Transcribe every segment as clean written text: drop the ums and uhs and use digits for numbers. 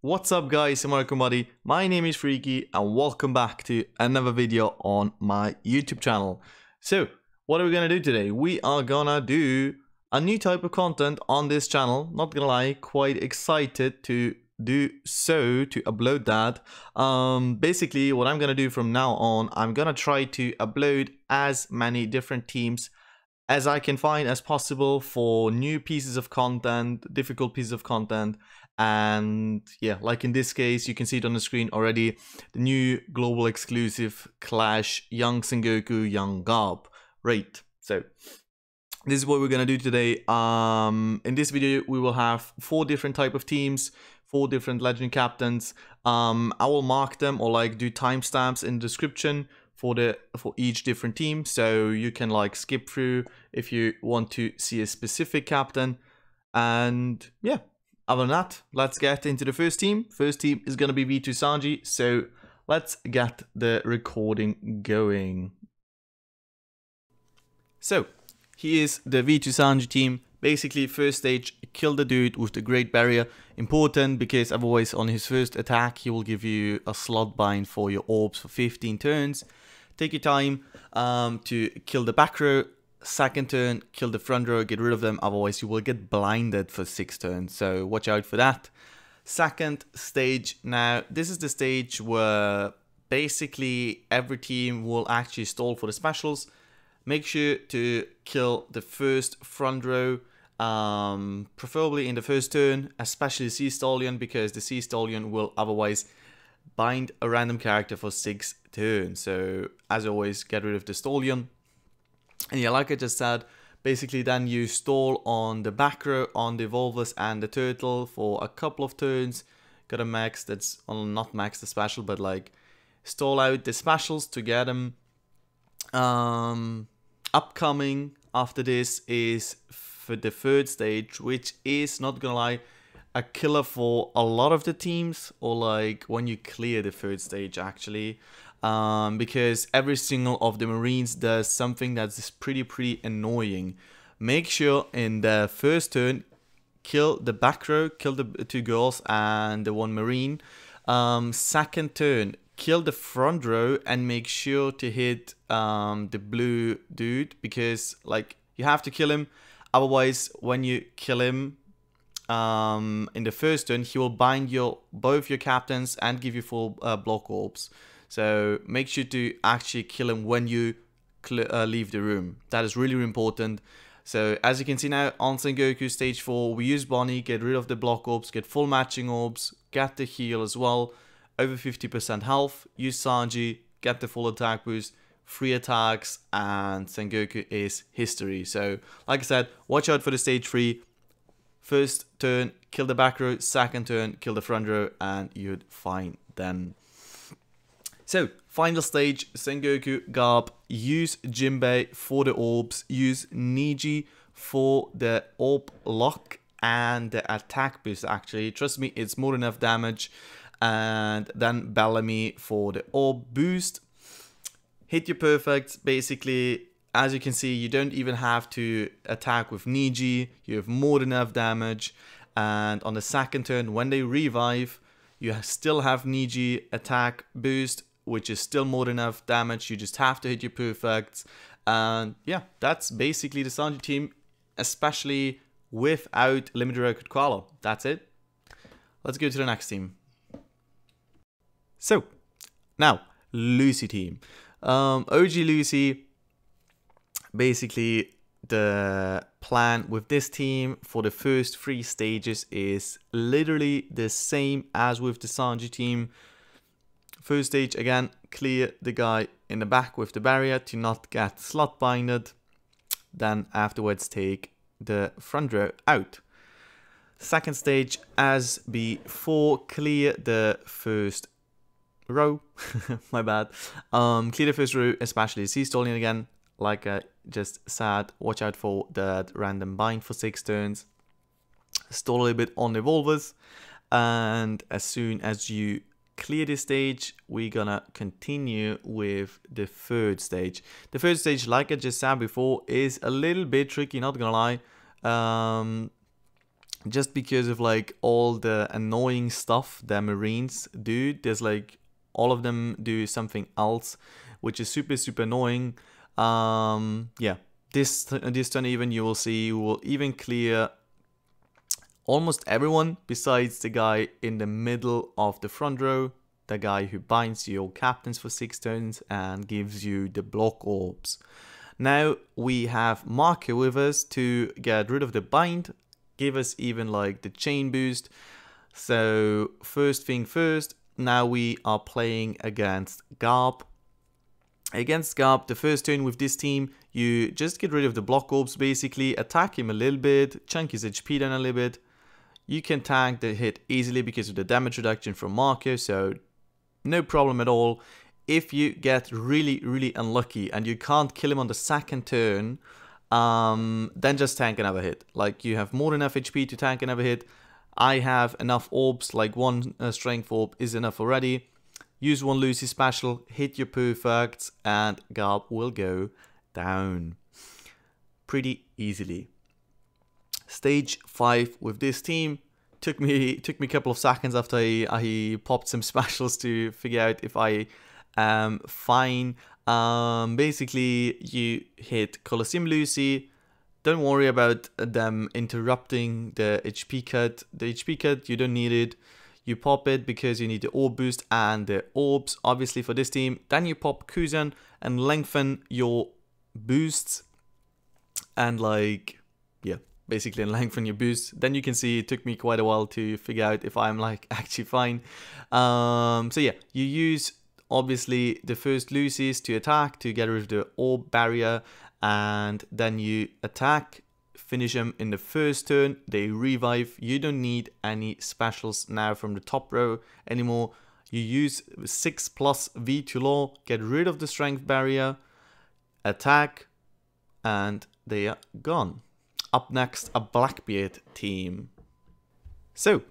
What's up guys, Buddy. My name is Freaky and welcome back to another video on my YouTube channel. So, what are we gonna do today? We are gonna do a new type of content on this channel. Not gonna lie, quite excited to do so, to upload that. Basically what I'm gonna do from now on, I'm gonna try to upload as many different teams as I can find as possible for new pieces of content, difficult pieces of content. And yeah, like in this case, you can see it on the screen already, the new global exclusive Clash Young Sengoku, Young Garp raid. So this is what we're gonna do today. In this video, we will have 4 different type of teams, 4 different legend captains. I will mark them or like do timestamps in the description for each different team, so you can like skip through if you want to see a specific captain. And yeah, other than that, let's get into the first team. First team is gonna be V2 Sanji, so let's get the recording going. So here's the V2 Sanji team. Basically, first stage, kill the dude with the Great Barrier. Important because otherwise on his first attack he will give you a slot bind for your orbs for 15 turns. Take your time to kill the back row. Second turn, kill the front row, get rid of them, otherwise you will get blinded for 6 turns, so watch out for that. Second stage, now this is the stage where basically every team will actually stall for the specials. Make sure to kill the first front row, preferably in the first turn, especially the Sea Stallion, because the Sea Stallion will otherwise bind a random character for 6 turns. So as always, get rid of the Stallion. And yeah, like I just said, basically then you stall on the back row, on the Evolvers and the Turtle for a couple of turns. Got a max that's, well, not max the special, but like stall out the specials to get them. Upcoming after this is for the third stage, which is, not gonna lie, a killer for a lot of the teams, or like when you clear the third stage actually, because every single of the Marines does something that's pretty annoying. Make sure in the first turn kill the back row, kill the 2 girls and the 1 Marine. Second turn, kill the front row and make sure to hit the blue dude, because like you have to kill him, otherwise when you kill him in the first turn, he will bind both your captains and give you full block orbs. So make sure to actually kill him when you leave the room. That is really important. So as you can see now on Sengoku stage 4, we use Bonnie, get rid of the block orbs, get full matching orbs, get the heal as well, over 50% health, use Sanji, get the full attack boost, 3 attacks, and Sengoku is history. So like I said, watch out for the stage 3. First turn, kill the back row, second turn, kill the front row, and you'd fine then. So, final stage, Sengoku, Garp, use Jinbei for the orbs, use Niji for the orb lock and the attack boost actually. Trust me, it's more than enough damage. And then Bellamy for the orb boost. Hit your perfects, basically. As you can see, you don't even have to attack with Niji. You have more than enough damage. And on the second turn, when they revive, you still have Niji attack boost, which is still more than enough damage. You just have to hit your perfects. And yeah, that's basically the Sanji team, especially without limited record Koala. That's it. Let's go to the next team. So, now, Lucy team. OG Lucy, basically the plan with this team for the first 3 stages is literally the same as with the Sanji team. First stage, again, clear the guy in the back with the barrier to not get slot binded. Then afterwards take the front row out. Second stage, as before, clear the first row. My bad. Clear the first row, especially Sea Stallion again. Like I just said, watch out for that random bind for 6 turns. Stall a little bit on the Evolvers. And as soon as you clear this stage, we're gonna continue with the third stage. The third stage, like I just said before, is a little bit tricky, not gonna lie. just because of like all the annoying stuff that Marines do. There's like all of them do something else, which is super annoying. Yeah, this turn even you will see you will even clear almost everyone besides the guy in the middle of the front row, the guy who binds your captains for 6 turns and gives you the block orbs. Now we have Marco with us to get rid of the bind, give us even like the chain boost. So first thing first, now we are playing against Garp. Against Garp, the first turn with this team, you just get rid of the block orbs basically, attack him a little bit, chunk his HP down a little bit. You can tank the hit easily because of the damage reduction from Marco, so no problem at all. If you get really unlucky and you can't kill him on the second turn, then just tank another hit. Like, you have more than enough HP to tank another hit. I have enough orbs, like one strength orb is enough already. Use one Lucy special, hit your perfects, and Garp will go down pretty easily. Stage 5 with this team took me a couple of seconds after I popped some specials to figure out if I am fine. Basically, you hit Colosseum Lucy. Don't worry about them interrupting the HP cut. The HP cut, you don't need it. You pop it because you need the orb boost and the orbs, obviously, for this team. Then you pop Kuzan and lengthen your boosts. And like, yeah, basically lengthen your boost. Then you can see it took me quite a while to figure out if I'm like actually fine. So yeah, you use obviously the first Lucy's to attack to get rid of the orb barrier, and then you attack, finish them in the first turn, they revive. You don't need any specials now from the top row anymore. You use 6+ V to law, get rid of the strength barrier, attack, and they are gone. Up next, a Blackbeard team. So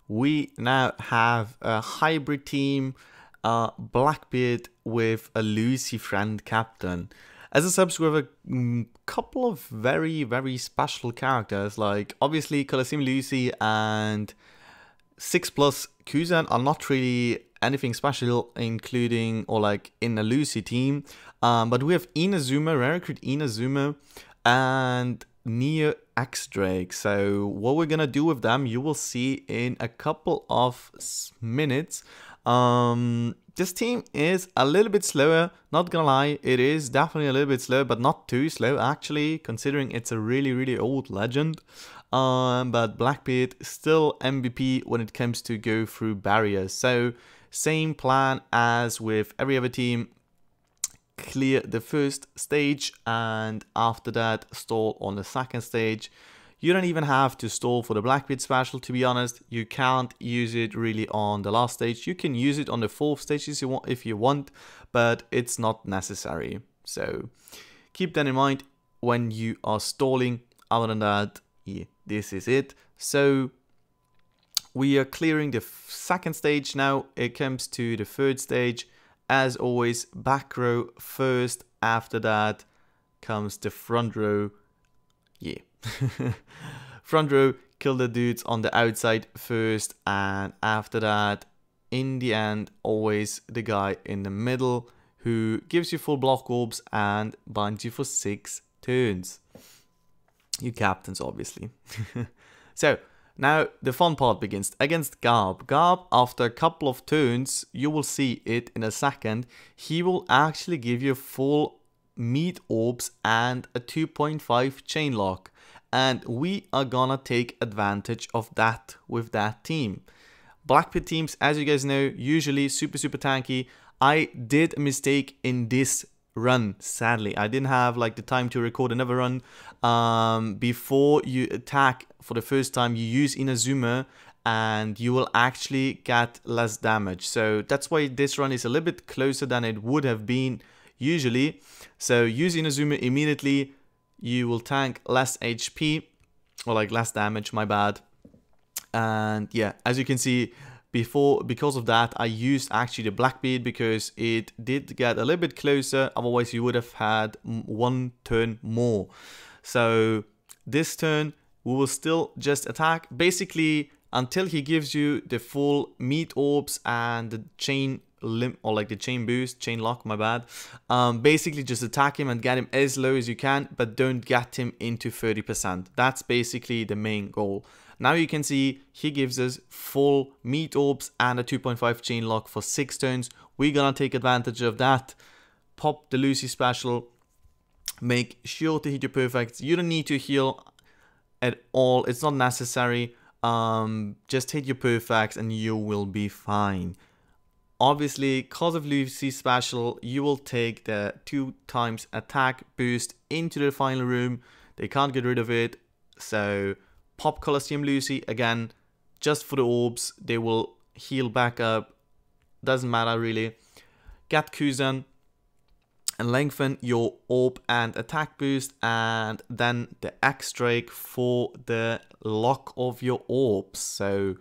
we now have a hybrid team, Blackbeard with a Lucy friend captain. As a subs, we have a couple of very special characters, like obviously Colosseum Lucy and 6+ Kuzan are not really anything special, including or like in a Lucy team. But we have Inazuma, rare recruit Inazuma, and Neo X Drake. So what we're gonna do with them, you will see in a couple of minutes. This team is a little bit slower, not gonna lie, it is definitely a little bit slow, but not too slow actually, considering it's a really old legend. But Blackbeard still MVP when it comes to go through barriers. So same plan as with every other team, clear the first stage and after that stall on the second stage. You don't even have to stall for the Blackbeard special, to be honest. You can't use it really on the last stage. You can use it on the 4th stage if you want, but it's not necessary. So keep that in mind when you are stalling. Other than that, yeah, this is it. So we are clearing the second stage now. It comes to the 3rd stage. As always, back row first. After that comes the front row. Yeah. Front row, kill the dudes on the outside first, and after that, in the end, always the guy in the middle who gives you full block orbs and binds you for 6 turns. You captains, obviously. So now the fun part begins against Garp. Garp, after a couple of turns, you will see it in a second, he will actually give you full meat orbs and a 2.5 chain lock. And we are gonna take advantage of that with that team. Blackbeard teams, as you guys know, usually super tanky. I did a mistake in this run, sadly. I didn't have like the time to record another run. Before you attack for the first time, you use Inazuma and you will actually get less damage. So that's why this run is a little bit closer than it would have been usually. So use Inazuma immediately. You will tank less HP, or like less damage, my bad. And yeah, as you can see, because of that, I used actually the Blackbeard because it did get a little bit closer. Otherwise, you would have had 1 turn more. So this turn, we will still just attack. Basically, until he gives you the full meat orbs and the chain limp, or like the chain boost, chain lock, my bad. Basically just attack him and get him as low as you can, but don't get him into 30%. That's basically the main goal. Now you can see he gives us full meat orbs and a 2.5 chain lock for 6 turns. We're gonna take advantage of that. Pop the Lucy special. Make sure to hit your perfects. You don't need to heal at all. It's not necessary. Just hit your perfects and you will be fine. Obviously, because of Lucy's special, you will take the 2 times attack boost into the final room. They can't get rid of it. So pop Colosseum Lucy again, just for the orbs. They will heal back up. Doesn't matter really. Get Kuzan and lengthen your orb and attack boost, and then the X Drake for the lock of your orbs. So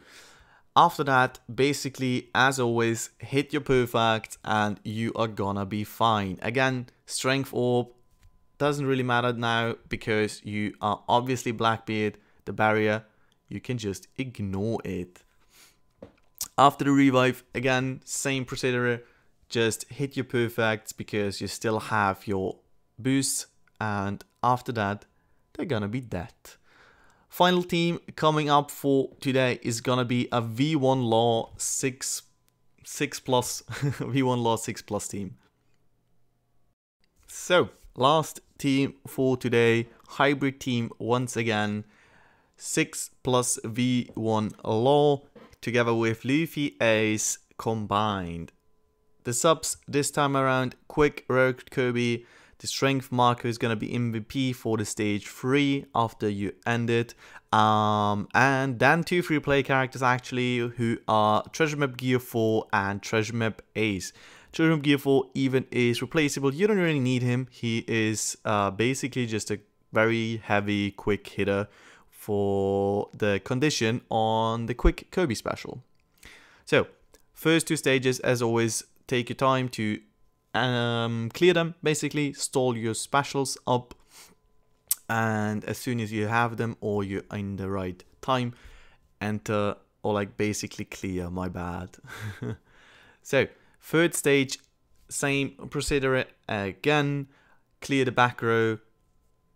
after that, basically, as always, hit your perfect and you are gonna be fine. Again, strength orb doesn't really matter now because you are obviously Blackbeard, the barrier. You can just ignore it. After the revive, again, same procedure. Just hit your perfects because you still have your boosts, and after that, they're gonna be dead. Final team coming up for today is gonna be a V1 Law 6 plus V1 Law 6 plus team. So last team for today, hybrid team once again, 6 plus V1 Law together with Luffy Ace combined. The subs this time around, Quick, Rogue, Kirby. The strength marker is going to be MVP for the stage 3 after you end it. And then 2 free play characters actually, who are Treasure Map Gear 4 and Treasure Map Ace. Treasure Map Gear 4 even is replaceable. You don't really need him. He is basically just a very heavy quick hitter for the condition on the Quick Kirby special. So first 2 stages, as always, take your time to clear them, basically stall your specials up, and as soon as you have them or you're in the right time, enter, or like basically clear, my bad. So third stage, same procedure again. Clear the back row,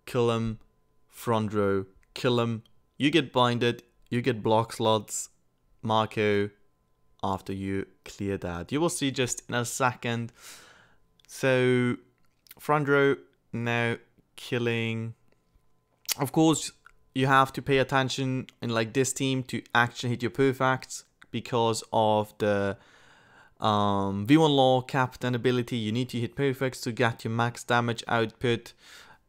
kill them, front row, kill them. You get binded, you get block slots, Marco, after you clear that. You will see just in a second. So front row now killing. Of course, you have to pay attention in like this team to actually hit your perfects because of the V1 Law captain ability. You need to hit perfects to get your max damage output.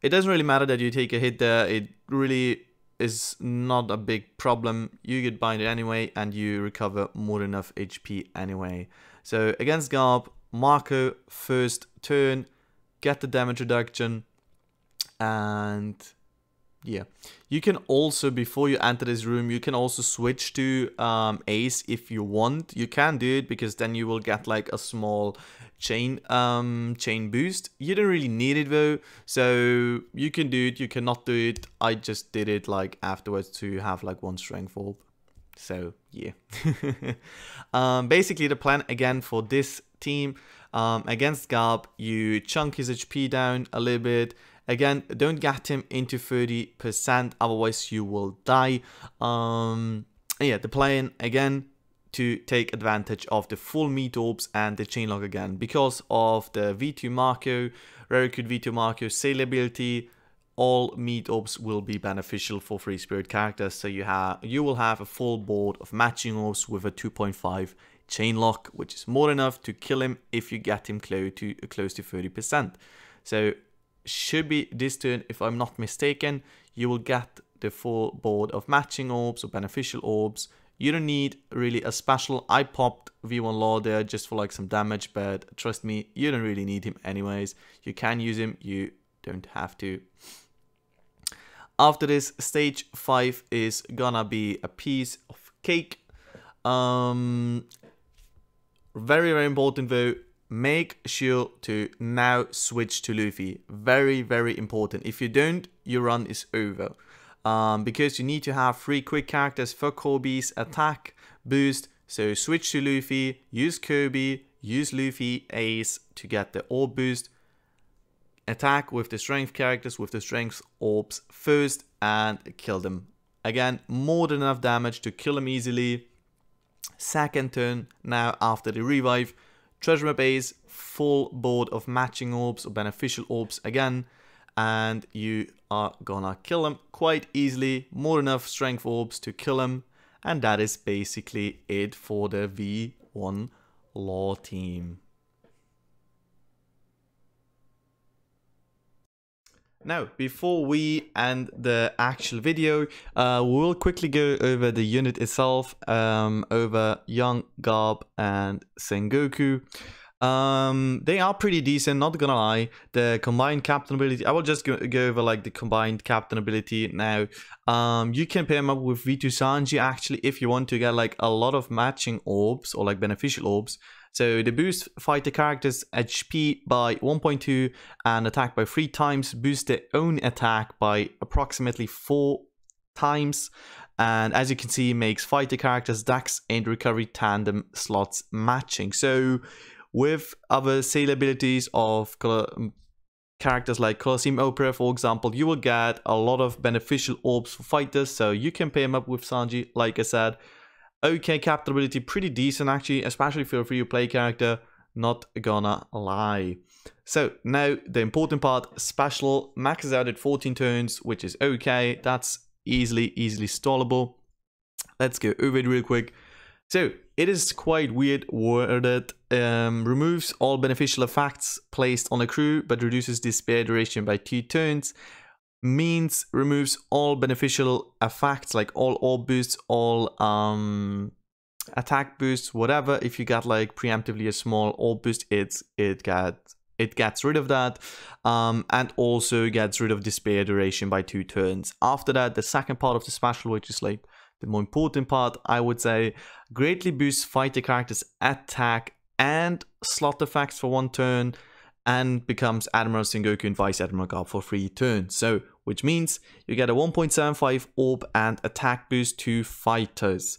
It doesn't really matter that you take a hit there. It really is not a big problem. You get binded anyway and you recover more than enough HP anyway. So against Garp, Marco first turn, get the damage reduction, and yeah. You can also, before you enter this room, you can also switch to Ace if you want. You can do it because then you will get like a small chain boost. You don't really need it though, so you can do it, you cannot do it. I just did it like afterwards to have like 1 strength orb. So yeah. Basically the plan again for this team, against Garp, you chunk his HP down a little bit. Again, don't get him into 30%, otherwise you will die. Yeah, the plan again, to take advantage of the full meat orbs and the chain lock again. Because of the V2 Marco, Raricute V2 Marco sale ability, all meat orbs will be beneficial for free spirit characters. So you will have a full board of matching orbs with a 2.5 chain lock, which is more than enough to kill him if you get him close to 30%. So should be this turn, if I'm not mistaken, you will get the full board of matching orbs or beneficial orbs. You don't need really a special. I popped V1 Law there just for like some damage, but trust me, you don't really need him anyways. You can use him, you don't have to. After this, stage 5 is gonna be a piece of cake. Very, very important though. Make sure to now switch to Luffy. Very, very important. If you don't, your run is over. because you need to have 3 quick characters for Kobe's attack boost. So switch to Luffy, use Kobe, use Luffy, Ace to get the orb boost. Attack with the strength characters with the strength orbs first and kill them. Again, more than enough damage to kill them easily. Second turn, now after the revive, treasure map Ace, full board of matching orbs or beneficial orbs again. And you are gonna kill them quite easily. More than enough strength orbs to kill them. And that is basically it for the V1 Law team. Now, before we end the actual video, we'll quickly go over the unit itself, over Young, Garp, and Sengoku. They are pretty decent, not gonna lie. The combined captain ability, I will just go over like the combined captain ability now. You can pair them up with V2 Sanji actually if you want to get like a lot of matching orbs or like beneficial orbs. So they boost fighter characters HP by 1.2 and attack by 3 times, boost their own attack by approximately 4 times. And as you can see, makes fighter characters Dex and recovery tandem slots matching. So with other sailor abilities of characters like Colosseum Opera, for example, you will get a lot of beneficial orbs for fighters. So you can pair them up with Sanji, like I said. Okay, captain ability, pretty decent actually, especially for a free-to-play character, not gonna lie. So now the important part, special, maxes out at 14 turns, which is okay. That's easily stallable. Let's go over it real quick. So it is quite weird worded. Removes all beneficial effects placed on a crew, but reduces despair duration by 2 turns. Means removes all beneficial effects like all orb boosts, all attack boosts, whatever. If you got like preemptively a small orb boost, it gets rid of that, and also gets rid of despair duration by 2 turns. After that, the second part of the special, which is like the more important part, I would say, greatly boosts fighter characters' attack and slot effects for 1 turn, and becomes Admiral Sengoku and Vice Admiral Garp for 3 turns. So, which means you get a 1.75 orb and attack boost to fighters.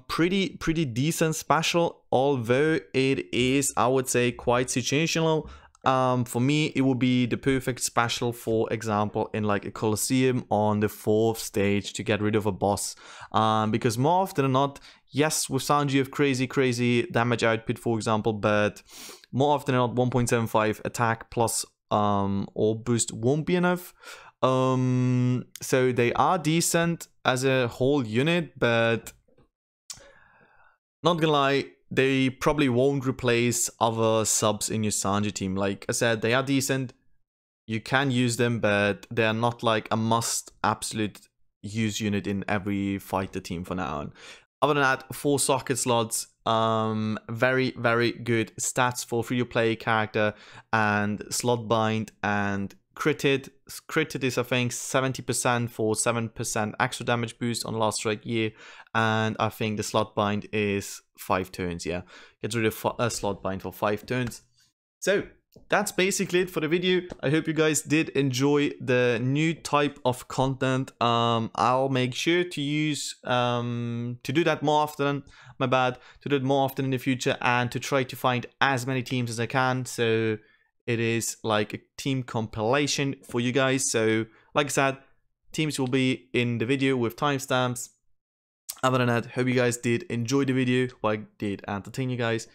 Pretty decent special, although it is, I would say, quite situational. For me, it would be the perfect special, for example, in like a Colosseum on the 4th stage to get rid of a boss. Because more often than not, yes, with Sanji you have crazy damage output, for example, but more often than not, 1.75 attack plus orb boost won't be enough. So they are decent as a whole unit, but not gonna lie, they probably won't replace other subs in your Sanji team. Like I said, they are decent. You can use them, but they are not like a must absolute use unit in every fighter team for now on. Other than that, 4 socket slots, very good stats for free-to-play character, and slot bind and critted. Critted is, I think, 70% for 7% extra damage boost on last strike year, and I think the slot bind is 5 turns. Yeah, gets rid of a slot bind for 5 turns. So that's basically it for the video. I hope you guys did enjoy the new type of content. I'll make sure to use to do that more often. To do it more often in the future, and to try to find as many teams as I can. So it is like a team compilation for you guys. So like I said, teams will be in the video with timestamps. Other than that, hope you guys did enjoy the video. Hope I did entertain you guys.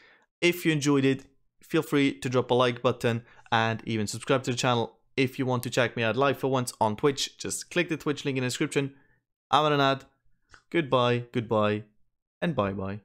If you enjoyed it, feel free to drop a like button and even subscribe to the channel. If you want to check me out live for once on Twitch, just click the Twitch link in the description. Other than that, goodbye, and bye-bye.